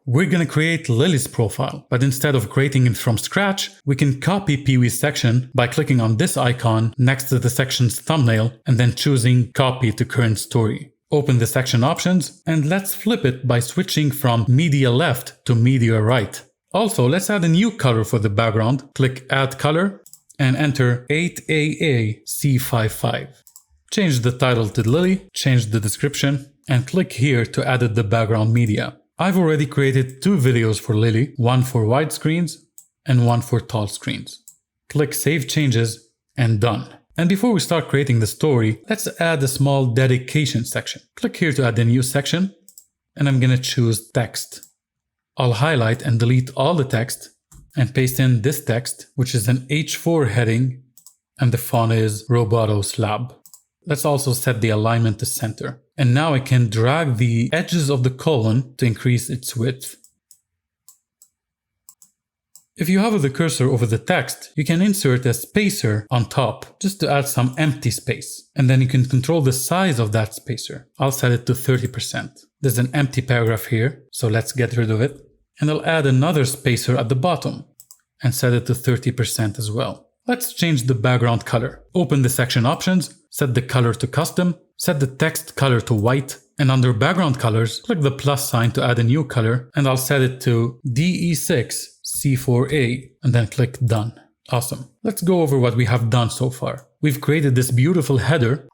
we're gonna create Lily's profile, but instead of creating it from scratch, we can copy Pee-wee's section by clicking on this icon next to the section's thumbnail and then choosing Copy to Current Story. Open the section options and let's flip it by switching from media left to media right. Also, let's add a new color for the background. Click Add Color and enter 8AA-C55. Change the title to Lily, change the description, and click here to edit the background media. I've already created 2 videos for Lily, one for wide screens and one for tall screens. Click Save Changes and done. And before we start creating the story, let's add a small dedication section. Click here to add a new section, and I'm gonna choose text. I'll highlight and delete all the text and paste in this text, which is an H4 heading, and the font is Robotos Lab. Let's also set the alignment to center. And now I can drag the edges of the colon to increase its width. If you hover the cursor over the text, you can insert a spacer on top just to add some empty space. And then you can control the size of that spacer. I'll set it to 30%. There's an empty paragraph here, so let's get rid of it. And I'll add another spacer at the bottom and set it to 30% as well. Let's change the background color. Open the section options, set the color to custom, set the text color to white, and under background colors, click the plus sign to add a new color, and I'll set it to DE6C4A, and then click Done. Awesome. Let's go over what we have done so far. We've created this beautiful header,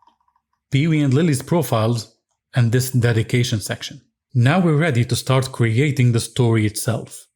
Pee-wee and Lily's profiles, and this dedication section. Now we're ready to start creating the story itself.